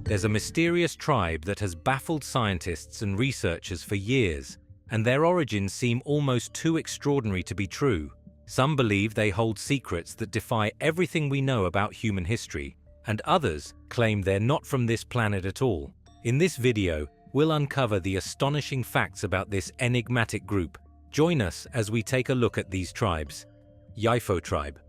there's a mysterious tribe that has baffled scientists and researchers for years, and their origins seem almost too extraordinary to be true. Some believe they hold secrets that defy everything we know about human history, and others claim they're not from this planet at all. In this video, we'll uncover the astonishing facts about this enigmatic group. Join us as we take a look at these tribes. Kahwahiva Tribe.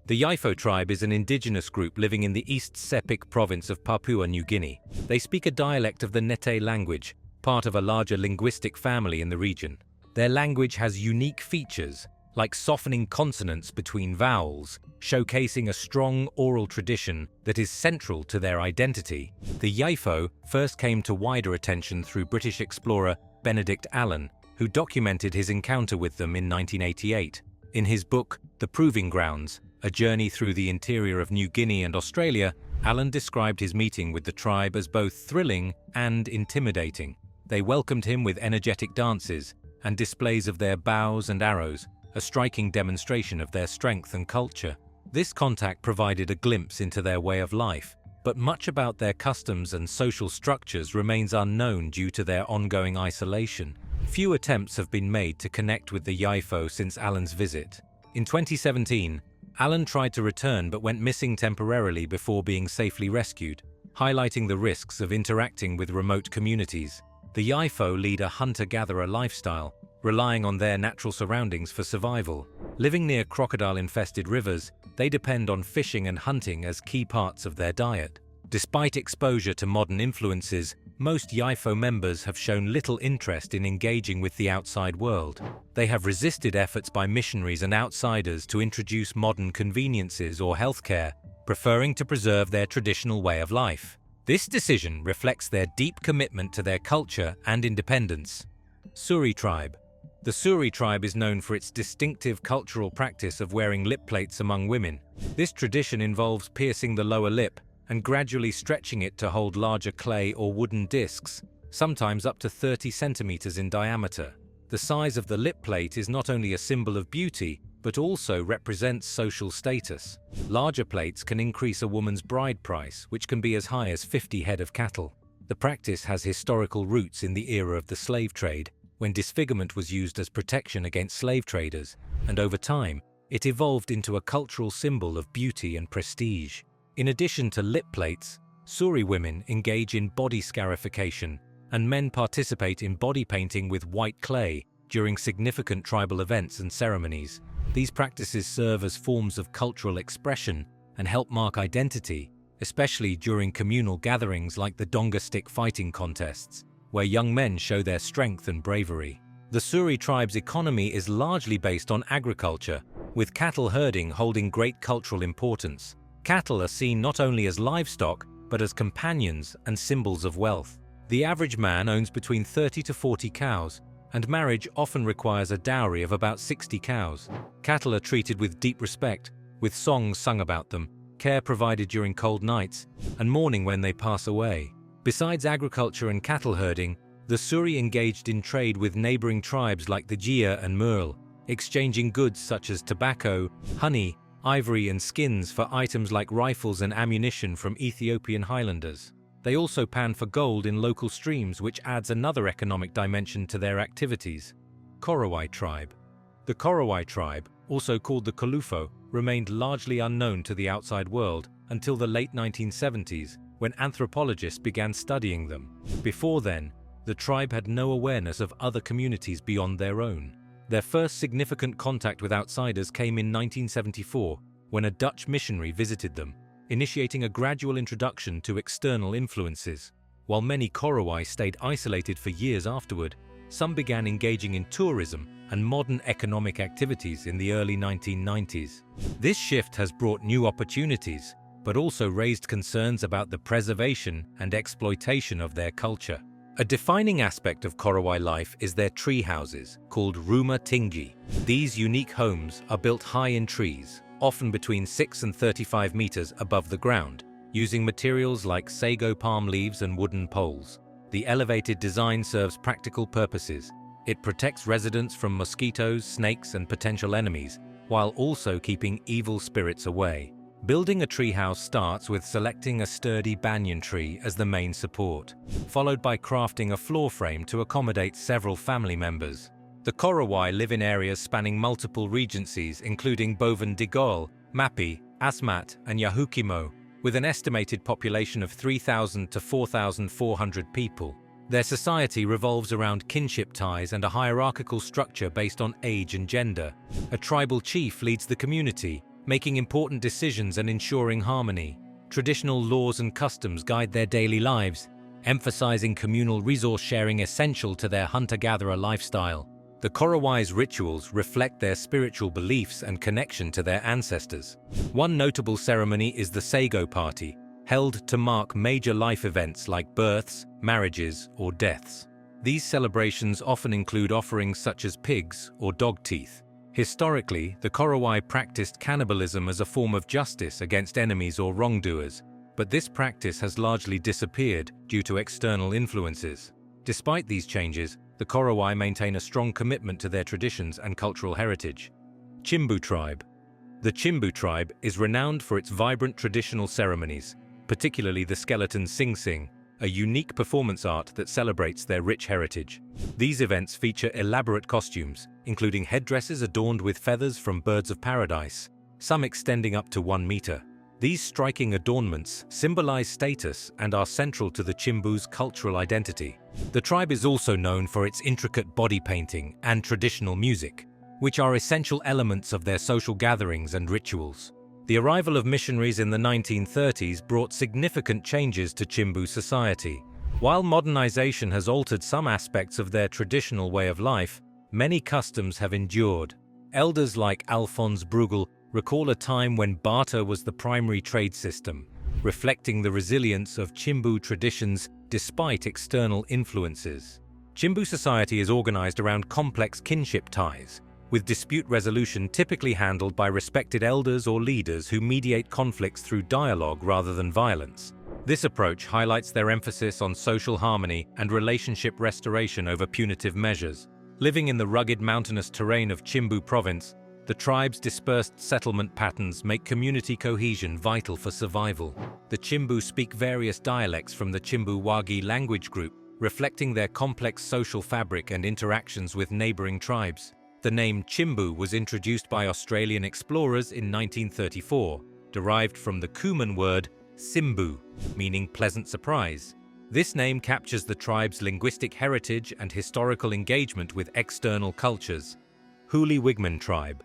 The Kahwahiva Tribe is an indigenous group living in the East Sepik province of Papua New Guinea. They speak a dialect of the Nenet language, part of a larger linguistic family in the region. Their language has unique features, like softening consonants between vowels, showcasing a strong oral tradition that is central to their identity. The Kahwahiva first came to wider attention through British explorer Benedict Allen, who documented his encounter with them in 1988. In his book, The Proving Grounds, A Journey Through the Interior of New Guinea and Australia, Allen described his meeting with the tribe as both thrilling and intimidating. They welcomed him with energetic dances and displays of their bows and arrows, a striking demonstration of their strength and culture. This contact provided a glimpse into their way of life, but much about their customs and social structures remains unknown due to their ongoing isolation. Few attempts have been made to connect with the Kahwahiva since Allen's visit. In 2017, Allen tried to return but went missing temporarily before being safely rescued, highlighting the risks of interacting with remote communities. The Kahwahiva lead a hunter-gatherer lifestyle, relying on their natural surroundings for survival. Living near crocodile-infested rivers, they depend on fishing and hunting as key parts of their diet. Despite exposure to modern influences, most Kahwahiva members have shown little interest in engaging with the outside world. They have resisted efforts by missionaries and outsiders to introduce modern conveniences or healthcare, preferring to preserve their traditional way of life. This decision reflects their deep commitment to their culture and independence. Suri Tribe. The Suri Tribe is known for its distinctive cultural practice of wearing lip plates among women. This tradition involves piercing the lower lip and gradually stretching it to hold larger clay or wooden discs, sometimes up to 30 centimeters in diameter. The size of the lip plate is not only a symbol of beauty, but also represents social status. Larger plates can increase a woman's bride price, which can be as high as 50 head of cattle. The practice has historical roots in the era of the slave trade, when disfigurement was used as protection against slave traders, and over time, it evolved into a cultural symbol of beauty and prestige. In addition to lip plates, Suri women engage in body scarification, and men participate in body painting with white clay during significant tribal events and ceremonies. These practices serve as forms of cultural expression and help mark identity, especially during communal gatherings like the donga stick fighting contests, where young men show their strength and bravery. The Suri tribe's economy is largely based on agriculture, with cattle herding holding great cultural importance. Cattle are seen not only as livestock, but as companions and symbols of wealth. The average man owns between 30 to 40 cows, and marriage often requires a dowry of about 60 cows. Cattle are treated with deep respect, with songs sung about them, care provided during cold nights, and mourning when they pass away. Besides agriculture and cattle herding, the Suri engaged in trade with neighboring tribes like the Jia and Merle, exchanging goods such as tobacco, honey, ivory and skins for items like rifles and ammunition from Ethiopian highlanders. They also pan for gold in local streams, which adds another economic dimension to their activities. Kahwahiva Tribe. The Kahwahiva Tribe, also called the Kalufo, remained largely unknown to the outside world until the late 1970s, when anthropologists began studying them. Before then, the tribe had no awareness of other communities beyond their own. Their first significant contact with outsiders came in 1974, when a Dutch missionary visited them, initiating a gradual introduction to external influences. While many Kahwahiva stayed isolated for years afterward, some began engaging in tourism and modern economic activities in the early 1990s. This shift has brought new opportunities, but also raised concerns about the preservation and exploitation of their culture. A defining aspect of Kahwahiva life is their tree houses, called Rumah Tinggi. These unique homes are built high in trees, often between 6 and 35 meters above the ground, using materials like sago palm leaves and wooden poles. The elevated design serves practical purposes. It protects residents from mosquitoes, snakes, and potential enemies, while also keeping evil spirits away. Building a treehouse starts with selecting a sturdy banyan tree as the main support, followed by crafting a floor frame to accommodate several family members. The Korowai live in areas spanning multiple regencies including Boven Digol, Mapi, Asmat, and Yahukimo, with an estimated population of 3,000 to 4,400 people. Their society revolves around kinship ties and a hierarchical structure based on age and gender. A tribal chief leads the community, making important decisions and ensuring harmony. Traditional laws and customs guide their daily lives, emphasizing communal resource sharing essential to their hunter-gatherer lifestyle. The Korowai's rituals reflect their spiritual beliefs and connection to their ancestors. One notable ceremony is the Sago Party, held to mark major life events like births, marriages, or deaths. These celebrations often include offerings such as pigs or dog teeth. Historically, the Korowai practiced cannibalism as a form of justice against enemies or wrongdoers, but this practice has largely disappeared due to external influences. Despite these changes, the Korowai maintain a strong commitment to their traditions and cultural heritage. Chimu Tribe. The Chimu Tribe is renowned for its vibrant traditional ceremonies, particularly the skeleton Sing Sing, a unique performance art that celebrates their rich heritage. These events feature elaborate costumes, including headdresses adorned with feathers from birds of paradise, some extending up to 1 meter. These striking adornments symbolize status and are central to the Chimbu's cultural identity. The tribe is also known for its intricate body painting and traditional music, which are essential elements of their social gatherings and rituals. The arrival of missionaries in the 1930s brought significant changes to Chimbu society. While modernization has altered some aspects of their traditional way of life, many customs have endured. Elders like Alphonse Bruegel recall a time when barter was the primary trade system, reflecting the resilience of Chimbu traditions despite external influences. Chimbu society is organized around complex kinship ties, with dispute resolution typically handled by respected elders or leaders who mediate conflicts through dialogue rather than violence. This approach highlights their emphasis on social harmony and relationship restoration over punitive measures. Living in the rugged mountainous terrain of Chimbu province, the tribe's dispersed settlement patterns make community cohesion vital for survival. The Chimbu speak various dialects from the Chimbu Wagi language group, reflecting their complex social fabric and interactions with neighboring tribes. The name Chimbu was introduced by Australian explorers in 1934, derived from the Kuman word Simbu, meaning pleasant surprise. This name captures the tribe's linguistic heritage and historical engagement with external cultures. Huli Tribe.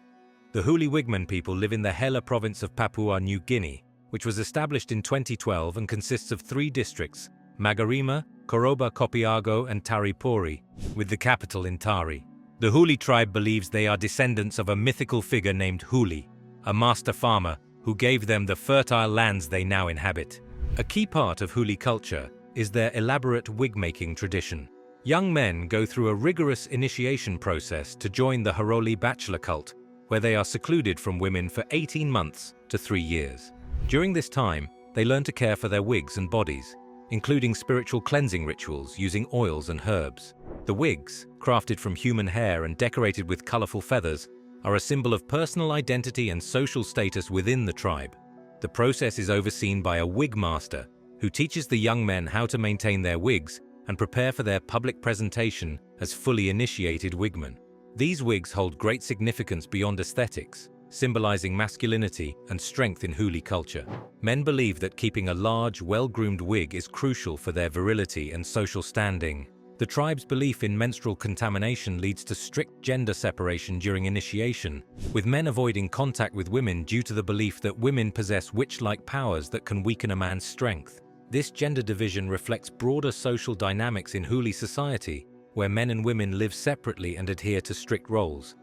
The Huli people live in the Hela province of Papua New Guinea, which was established in 2012 and consists of 3 districts, Magarima, Koroba Kopiago and Taripori, with the capital in Tari. The Huli tribe believes they are descendants of a mythical figure named Huli, a master farmer who gave them the fertile lands they now inhabit. A key part of Huli culture is their elaborate wig-making tradition. Young men go through a rigorous initiation process to join the Haroli bachelor cult, where they are secluded from women for 18 months to 3 years. During this time, they learn to care for their wigs and bodies, including spiritual cleansing rituals using oils and herbs. The wigs, crafted from human hair and decorated with colorful feathers, are a symbol of personal identity and social status within the tribe. The process is overseen by a wig master, who teaches the young men how to maintain their wigs and prepare for their public presentation as fully initiated wigmen. These wigs hold great significance beyond aesthetics, symbolizing masculinity and strength in Huli culture. Men believe that keeping a large, well-groomed wig is crucial for their virility and social standing. The tribe's belief in menstrual contamination leads to strict gender separation during initiation, with men avoiding contact with women due to the belief that women possess witch-like powers that can weaken a man's strength. This gender division reflects broader social dynamics in Huli society, where men and women live separately and adhere to strict roles.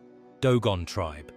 Doon Tribe.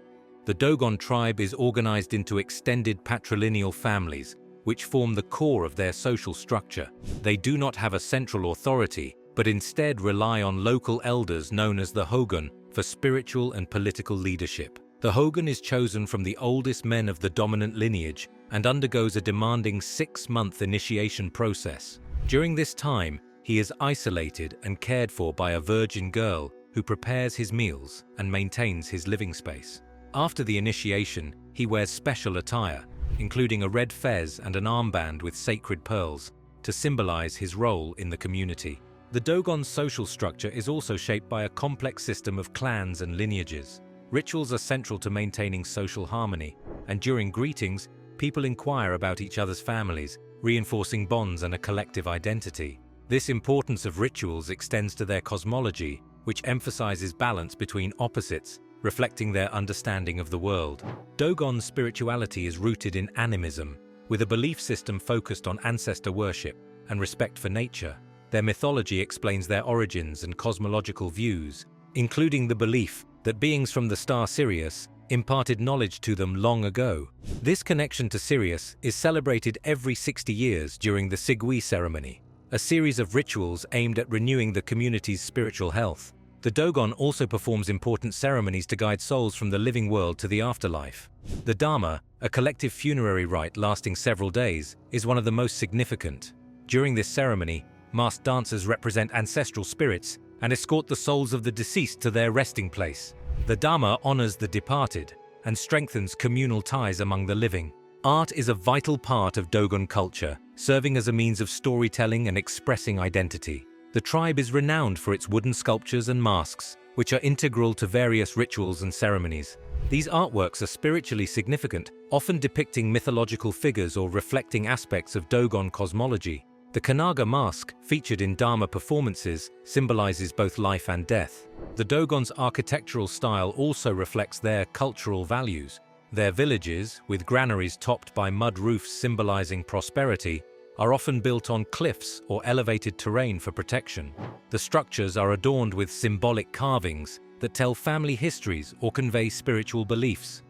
The Doon Tribe is organized into extended patrilineal families, which form the core of their social structure. They do not have a central authority, but instead rely on local elders known as the Hogan for spiritual and political leadership. The Hogan is chosen from the oldest men of the dominant lineage and undergoes a demanding 6-month initiation process. During this time, he is isolated and cared for by a virgin girl who prepares his meals and maintains his living space. After the initiation, he wears special attire, including a red fez and an armband with sacred pearls, to symbolize his role in the community. The Dogon's social structure is also shaped by a complex system of clans and lineages. Rituals are central to maintaining social harmony, and during greetings, people inquire about each other's families, reinforcing bonds and a collective identity. This importance of rituals extends to their cosmology, which emphasizes balance between opposites, reflecting their understanding of the world. Dogon spirituality is rooted in animism, with a belief system focused on ancestor worship and respect for nature. Their mythology explains their origins and cosmological views, including the belief that beings from the star Sirius imparted knowledge to them long ago. This connection to Sirius is celebrated every 60 years during the Sigui ceremony, a series of rituals aimed at renewing the community's spiritual health. The Dogon also performs important ceremonies to guide souls from the living world to the afterlife. The Dharma, a collective funerary rite lasting several days, is one of the most significant. During this ceremony, masked dancers represent ancestral spirits and escort the souls of the deceased to their resting place. The Dharma honors the departed and strengthens communal ties among the living. Art is a vital part of Dogon culture, serving as a means of storytelling and expressing identity. The tribe is renowned for its wooden sculptures and masks, which are integral to various rituals and ceremonies. These artworks are spiritually significant, often depicting mythological figures or reflecting aspects of Dogon cosmology. The Kanaga mask, featured in Dharma performances, symbolizes both life and death. The Dogon's architectural style also reflects their cultural values. Their villages, with granaries topped by mud roofs symbolizing prosperity, are often built on cliffs or elevated terrain for protection. The structures are adorned with symbolic carvings that tell family histories or convey spiritual beliefs.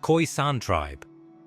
Kisan Tribe.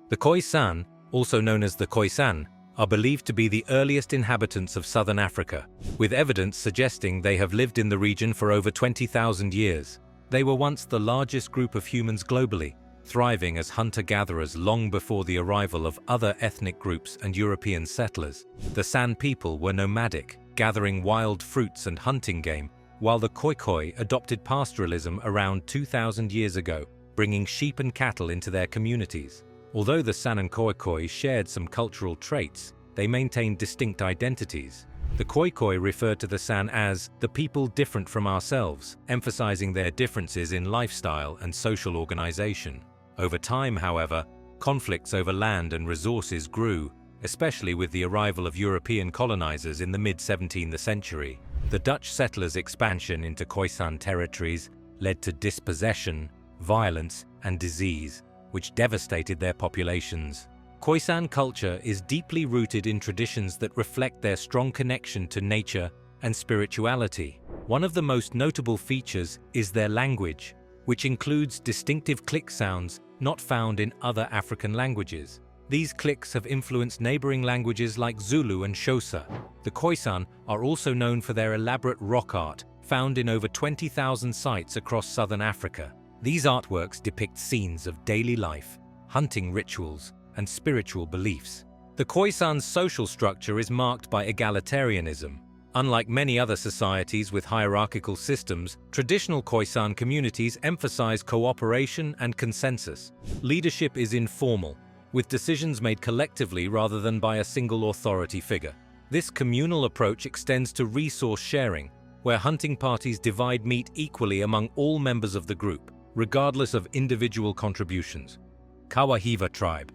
The Kisan, also known as the Kisan, are believed to be the earliest inhabitants of southern Africa, with evidence suggesting they have lived in the region for over 20,000 years. They were once the largest group of humans globally, thriving as hunter-gatherers long before the arrival of other ethnic groups and European settlers. The San people were nomadic, gathering wild fruits and hunting game, while the Khoikhoi adopted pastoralism around 2,000 years ago, bringing sheep and cattle into their communities. Although the San and Khoikhoi shared some cultural traits, they maintained distinct identities. The Khoikhoi referred to the San as the people different from ourselves, emphasizing their differences in lifestyle and social organization. Over time, however, conflicts over land and resources grew, especially with the arrival of European colonizers in the mid-17th century. The Dutch settlers' expansion into Khoisan territories led to dispossession, violence, and disease, which devastated their populations. Khoisan culture is deeply rooted in traditions that reflect their strong connection to nature and spirituality. One of the most notable features is their language, which includes distinctive click sounds not found in other African languages. These clicks have influenced neighboring languages like Zulu and Xhosa. The Khoisan are also known for their elaborate rock art, found in over 20,000 sites across southern Africa. These artworks depict scenes of daily life, hunting rituals, and spiritual beliefs. The Khoisan's social structure is marked by egalitarianism. Unlike many other societies with hierarchical systems, traditional Khoisan communities emphasize cooperation and consensus. Leadership is informal, with decisions made collectively rather than by a single authority figure. This communal approach extends to resource sharing, where hunting parties divide meat equally among all members of the group, regardless of individual contributions. Kahwahiva Tribe.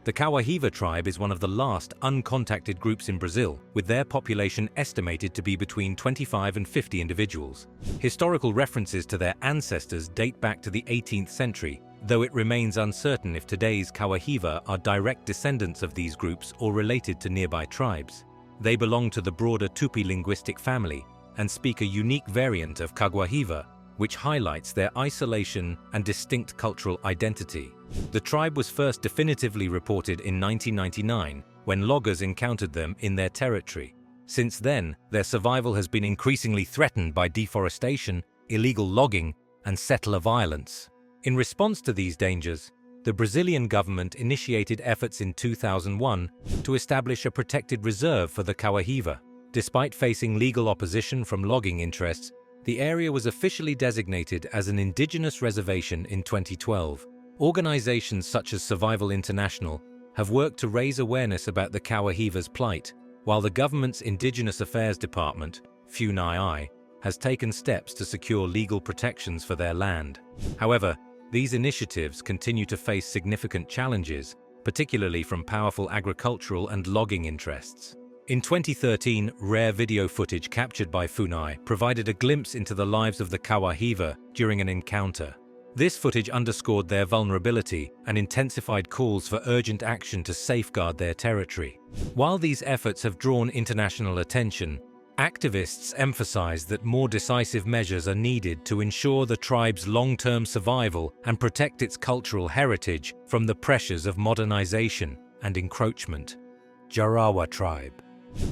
The Kahwahiva Tribe is one of the last uncontacted groups in Brazil, with their population estimated to be between 25 and 50 individuals. Historical references to their ancestors date back to the 18th century, though it remains uncertain if today's Kahwahiva are direct descendants of these groups or related to nearby tribes. They belong to the broader Tupi linguistic family and speak a unique variant of Kahwahiva, which highlights their isolation and distinct cultural identity. The tribe was first definitively reported in 1999, when loggers encountered them in their territory. Since then, their survival has been increasingly threatened by deforestation, illegal logging, and settler violence. In response to these dangers, the Brazilian government initiated efforts in 2001 to establish a protected reserve for the Kahwahiva. Despite facing legal opposition from logging interests, the area was officially designated as an indigenous reservation in 2012. Organizations such as Survival International have worked to raise awareness about the Kahwahiva's plight, while the government's Indigenous Affairs Department, FUNAI, has taken steps to secure legal protections for their land. However, these initiatives continue to face significant challenges, particularly from powerful agricultural and logging interests. In 2013, rare video footage captured by FUNAI provided a glimpse into the lives of the Kahwahiva during an encounter. This footage underscored their vulnerability and intensified calls for urgent action to safeguard their territory. While these efforts have drawn international attention, activists emphasize that more decisive measures are needed to ensure the tribe's long-term survival and protect its cultural heritage from the pressures of modernization and encroachment. Jarawa Tribe.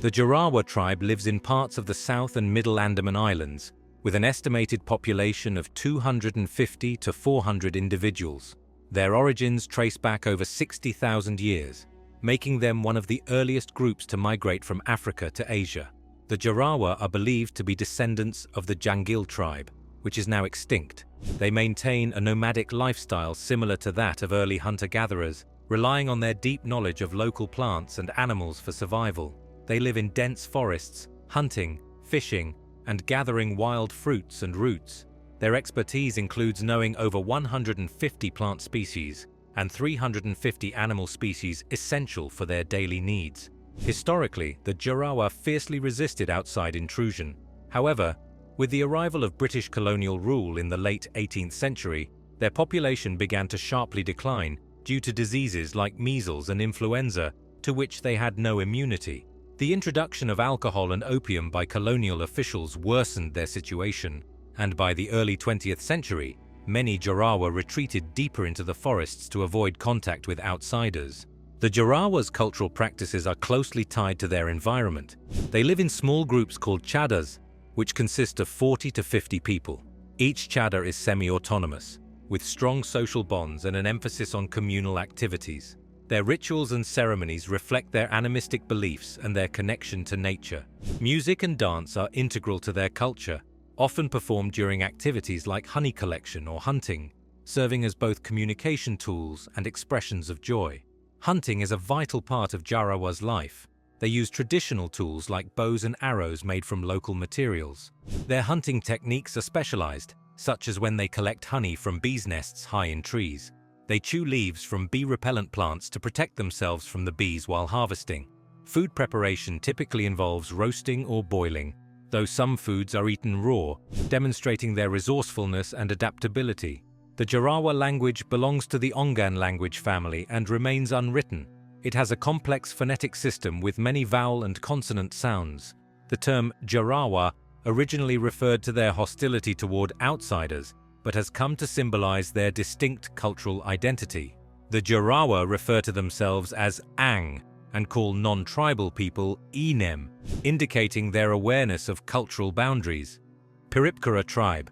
The Jarawa Tribe lives in parts of the South and Middle Andaman Islands, with an estimated population of 250 to 400 individuals. Their origins trace back over 60,000 years, making them one of the earliest groups to migrate from Africa to Asia. The Jarawa are believed to be descendants of the Jangil tribe, which is now extinct. They maintain a nomadic lifestyle similar to that of early hunter-gatherers, relying on their deep knowledge of local plants and animals for survival. They live in dense forests, hunting, fishing, and gathering wild fruits and roots. Their expertise includes knowing over 150 plant species and 350 animal species essential for their daily needs. Historically, the Jarawa fiercely resisted outside intrusion. However, with the arrival of British colonial rule in the late 18th century, their population began to sharply decline due to diseases like measles and influenza, to which they had no immunity. The introduction of alcohol and opium by colonial officials worsened their situation, and by the early 20th century, many Jarawa retreated deeper into the forests to avoid contact with outsiders. The Jarawa's cultural practices are closely tied to their environment. They live in small groups called chadas, which consist of 40 to 50 people. Each chada is semi-autonomous, with strong social bonds and an emphasis on communal activities. Their rituals and ceremonies reflect their animistic beliefs and their connection to nature. Music and dance are integral to their culture, often performed during activities like honey collection or hunting, serving as both communication tools and expressions of joy. Hunting is a vital part of Jarawa's life. They use traditional tools like bows and arrows made from local materials. Their hunting techniques are specialized, such as when they collect honey from bees' nests high in trees. They chew leaves from bee-repellent plants to protect themselves from the bees while harvesting. Food preparation typically involves roasting or boiling, though some foods are eaten raw, demonstrating their resourcefulness and adaptability. The Jarawa language belongs to the Ongan language family and remains unwritten. It has a complex phonetic system with many vowel and consonant sounds. The term Jarawa originally referred to their hostility toward outsiders, but has come to symbolize their distinct cultural identity. The Jarawa refer to themselves as Ang and call non-tribal people Inem, indicating their awareness of cultural boundaries. Pipara Tribe.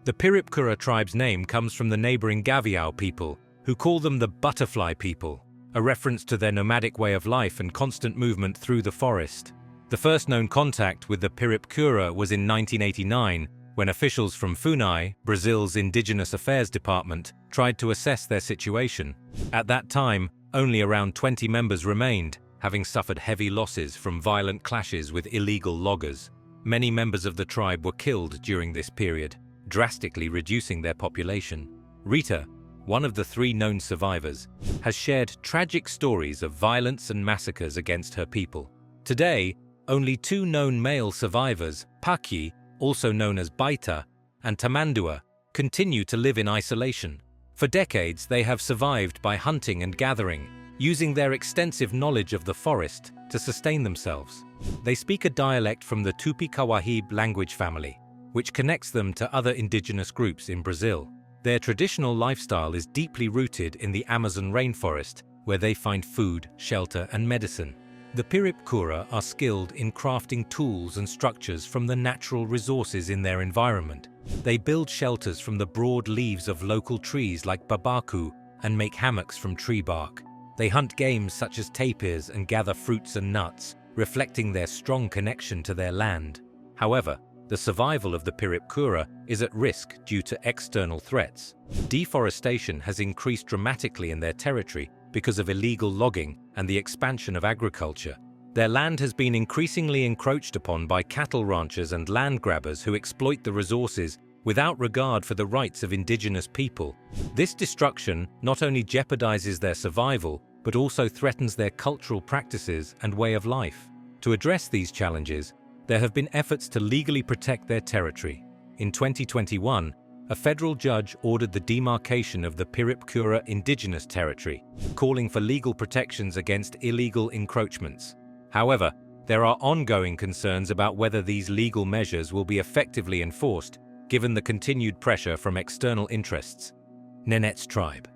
The Pipara tribe's name comes from the neighboring Gaviao people, who call them the butterfly people, a reference to their nomadic way of life and constant movement through the forest. The first known contact with the Pipara was in 1989, when officials from FUNAI, Brazil's Indigenous Affairs Department, tried to assess their situation. At that time, only around 20 members remained, having suffered heavy losses from violent clashes with illegal loggers. Many members of the tribe were killed during this period, drastically reducing their population. Rita, one of the 3 known survivors, has shared tragic stories of violence and massacres against her people. Today, only 2 known male survivors, Paki, also known as Baita, and Tamandua, continue to live in isolation. For decades, they have survived by hunting and gathering, using their extensive knowledge of the forest to sustain themselves. They speak a dialect from the Tupi-Kahwahiva language family, which connects them to other indigenous groups in Brazil. Their traditional lifestyle is deeply rooted in the Amazon rainforest, where they find food, shelter, and medicine. The Pipara are skilled in crafting tools and structures from the natural resources in their environment. They build shelters from the broad leaves of local trees like babaku and make hammocks from tree bark. They hunt game such as tapirs and gather fruits and nuts, reflecting their strong connection to their land. However, the survival of the Pipara is at risk due to external threats. Deforestation has increased dramatically in their territory because of illegal logging and the expansion of agriculture. Their land has been increasingly encroached upon by cattle ranchers and land grabbers who exploit the resources without regard for the rights of indigenous people. This destruction not only jeopardizes their survival, but also threatens their cultural practices and way of life. To address these challenges, there have been efforts to legally protect their territory. In 2021, a federal judge ordered the demarcation of the Piripkura Indigenous Territory, calling for legal protections against illegal encroachments. However, there are ongoing concerns about whether these legal measures will be effectively enforced, given the continued pressure from external interests. Nenet Tribe.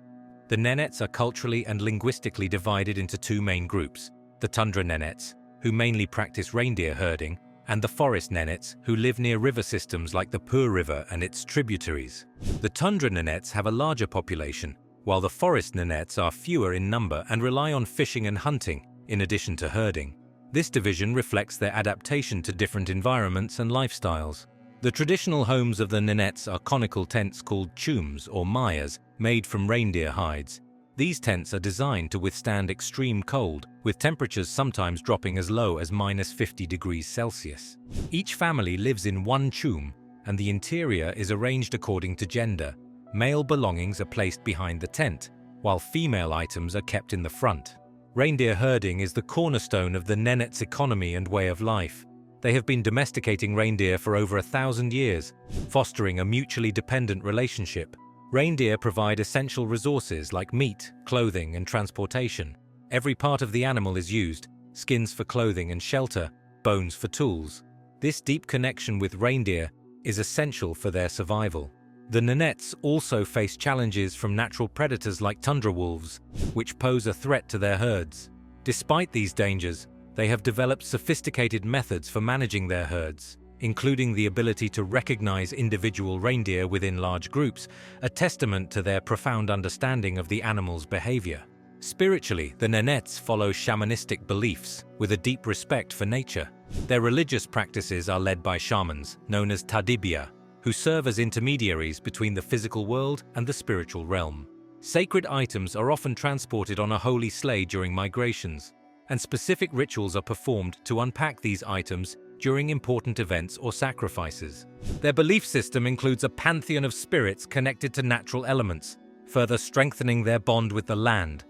The Nenets are culturally and linguistically divided into two main groups: the tundra Nenets, who mainly practice reindeer herding, and the forest Nenets, who live near river systems like the Pur River and its tributaries. The tundra Nenets have a larger population, while the forest Nenets are fewer in number and rely on fishing and hunting, in addition to herding. This division reflects their adaptation to different environments and lifestyles. The traditional homes of the Nenets are conical tents called chums or mayas, made from reindeer hides. These tents are designed to withstand extreme cold, with temperatures sometimes dropping as low as -50 degrees Celsius. Each family lives in one chum, and the interior is arranged according to gender. Male belongings are placed behind the tent, while female items are kept in the front. Reindeer herding is the cornerstone of the Nenets' economy and way of life. They have been domesticating reindeer for over 1,000 years, fostering a mutually dependent relationship. Reindeer provide essential resources like meat, clothing, and transportation. Every part of the animal is used: skins for clothing and shelter, bones for tools. This deep connection with reindeer is essential for their survival. The Nenets also face challenges from natural predators like tundra wolves, which pose a threat to their herds. Despite these dangers, they have developed sophisticated methods for managing their herds, including the ability to recognize individual reindeer within large groups, a testament to their profound understanding of the animal's behavior. Spiritually, the Nenets follow shamanistic beliefs with a deep respect for nature. Their religious practices are led by shamans, known as tadibia, who serve as intermediaries between the physical world and the spiritual realm. Sacred items are often transported on a holy sleigh during migrations, and specific rituals are performed to unpack these items during important events or sacrifices. Their belief system includes a pantheon of spirits connected to natural elements, further strengthening their bond with the land.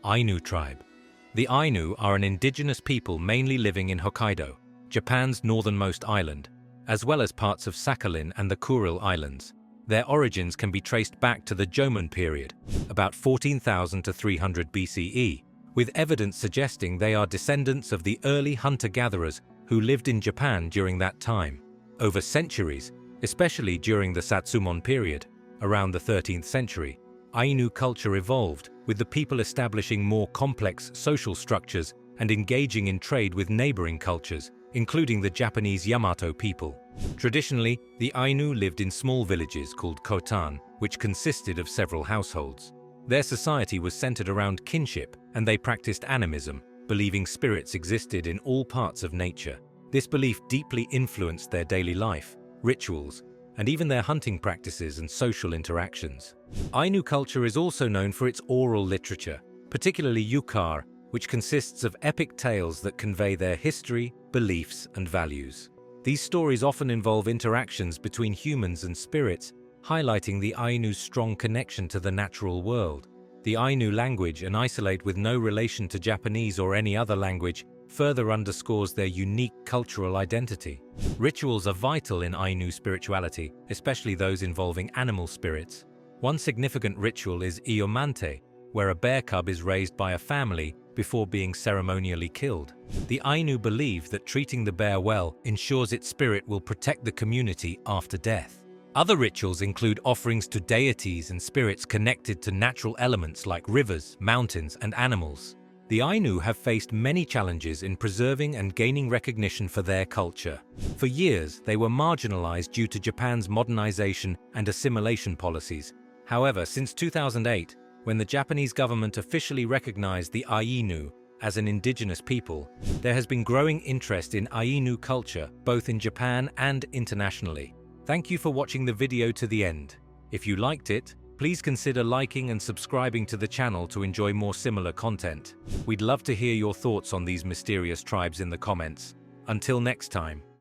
Inu Tribe. The Ainu are an indigenous people mainly living in Hokkaido, Japan's northernmost island, as well as parts of Sakhalin and the Kuril Islands. Their origins can be traced back to the Jomon period, about 14,000 to 300 BCE, with evidence suggesting they are descendants of the early hunter-gatherers who lived in Japan during that time. Over centuries, especially during the Satsumon period, around the 13th century, Ainu culture evolved, with the people establishing more complex social structures and engaging in trade with neighboring cultures, including the Japanese Yamato people. Traditionally, the Ainu lived in small villages called kotan, which consisted of several households. Their society was centered around kinship, and they practiced animism, believing spirits existed in all parts of nature. This belief deeply influenced their daily life, rituals, and even their hunting practices and social interactions. Ainu culture is also known for its oral literature, particularly yukar, which consists of epic tales that convey their history, beliefs, and values. These stories often involve interactions between humans and spirits, highlighting the Ainu's strong connection to the natural world. The Ainu language, and isolate with no relation to Japanese or any other language, further underscores their unique cultural identity. Rituals are vital in Ainu spirituality, especially those involving animal spirits. One significant ritual is Iomante, where a bear cub is raised by a family before being ceremonially killed. The Ainu believe that treating the bear well ensures its spirit will protect the community after death. Other rituals include offerings to deities and spirits connected to natural elements like rivers, mountains, and animals. The Ainu have faced many challenges in preserving and gaining recognition for their culture. For years, they were marginalized due to Japan's modernization and assimilation policies. However, since 2008, when the Japanese government officially recognized the Ainu as an indigenous people, there has been growing interest in Ainu culture, both in Japan and internationally. Thank you for watching the video to the end. If you liked it, Please consider liking and subscribing to the channel to enjoy more similar content. We'd love to hear your thoughts on these mysterious tribes in the comments. Until next time.